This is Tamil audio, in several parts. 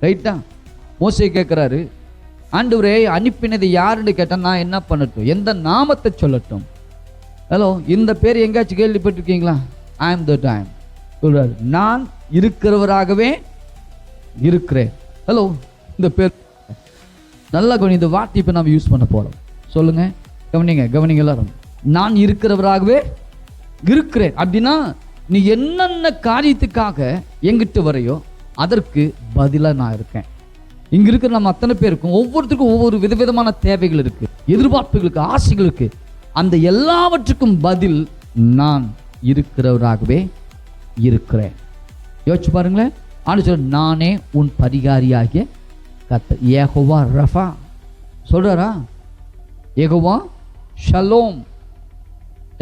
ரைட்டா? மோசே கேட்குறாரு, ஆண்டவரே அனுப்பினது யாருன்னு கேட்டால் நான் என்ன பண்ணட்டும், எந்த நாமத்தை சொல்லட்டும்? ஹலோ, இந்த பேர் எங்கேயாச்சும் கேள்விப்பட்டிருக்கீங்களா? ஐ ஆம் தட் ஐ ஆம் சொல்றாரு. நான் இருக்கிறவராகவே இருக்கிறேன். ஹலோ, இந்த பேர் நல்லா கவனி. இந்த வார்த்தை இப்போ நம்ம யூஸ் பண்ண போகிறோம். சொல்லுங்க, கவனிங்க எல்லாரும். நான் இருக்கிறவராகவே இருக்கிறேன் அப்படின்னா நீ என்னென்ன காரியத்துக்காக எங்கிட்ட வரையோ அதற்கு பதிலாக நான் இருக்கேன். இங்க இருக்கிற நம்ம அத்தனை பேருக்கும் ஒவ்வொருத்தருக்கும் ஒவ்வொரு விதவிதமான தேவைகள் இருக்கு, எதிர்பார்ப்புகளுக்கு, ஆசைகள் இருக்கு. அந்த எல்லாவற்றுக்கும் பதில் நான் இருக்கிறவராகவே இருக்கிறேன். யோசிச்சு பாருங்களேன். ஆண்டு சொல்ற, நானே உன் பரிகாரியாகிய கர்த்தர். யெகோவா ரஃபா சொல்றாரா? யெகோவா ஷலோம்,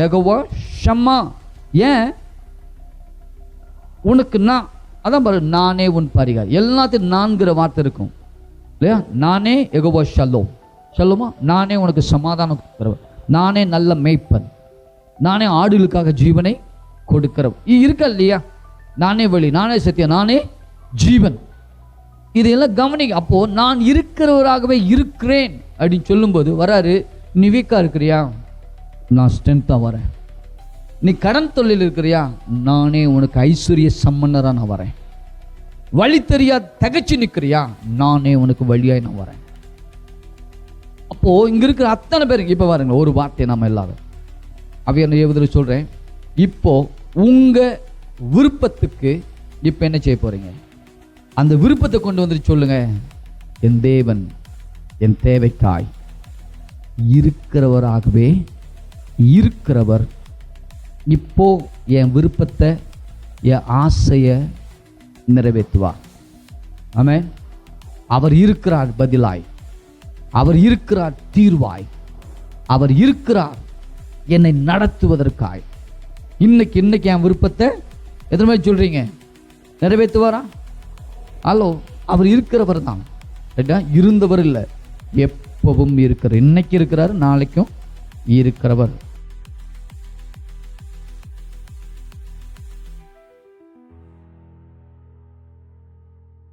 யெகோவா ஷம்மா. ஏன் உனக்கு நான், அதான் பாரு, நானே உன் பரிகாரி. எல்லாத்தையும் நான்கிற வார்த்தை இருக்கும் இல்லையா? நானே யெகோவா ஷலோம், ஷலோமா, நானே உனக்கு சமாதானம் கொடுக்கிறவர், நானே நல்ல மேய்ப்பன், நானே ஆடுகளுக்காக ஜீவனை கொடுக்கிறவர். இருக்கா இல்லையா? நானே வழி, நானே சத்தியம், நானே ஜீவன். இதையெல்லாம் கவனிங்க. அப்போ நான் இருக்கிறவராகவே இருக்கிறேன் அப்படின்னு சொல்லும்போது வராரு, நீ வீக்கா இருக்கிறியா? நான் ஸ்ட்ரென்த்தா வரேன். நீ கடன் தொழில் இருக்கிறியா? நானே உனக்கு ஐஸ்வர்ய சம்பன்னரா நான் வரேன். வழி தெரியா தகச்சு நிற்கிறியா? நானே உனக்கு வழியாய் நான் வரேன். அப்போ இங்க இருக்கிற அத்தனை பேருக்கு இப்ப பாருங்க, ஒரு வார்த்தை நாம எல்லாரும் அவையான ஏவுதல் சொல்றேன். இப்போ உங்க விருப்பத்துக்கு இப்ப என்ன செய்ய போறீங்க? அந்த விருப்பத்தை கொண்டு வந்துட்டு சொல்லுங்க, என் தேவன் என் தேவைக்காய் இருக்கிறவராகவே இருக்கிறவர். இப்போ என் விருப்பத்தை, என் ஆசையை நிறைவேற்றுவார். ஆமென். அவர் இருக்கிறார் பதிலாய், அவர் இருக்கிறார் தீர்வாய், அவர் இருக்கிறார் என்னை நடத்துவதற்காய். இன்னைக்கு என் விருப்பத்தை எத்தனை மாதிரி சொல்றீங்க? நிறைவேற்றுவாரா? ஹலோ, அவர் இருக்கிறவர் தான், இருந்தவர் இல்லை, எப்பவும் இருக்கிறார். இன்னைக்கு இருக்கிறார், நாளைக்கும் இருக்கிறவர்.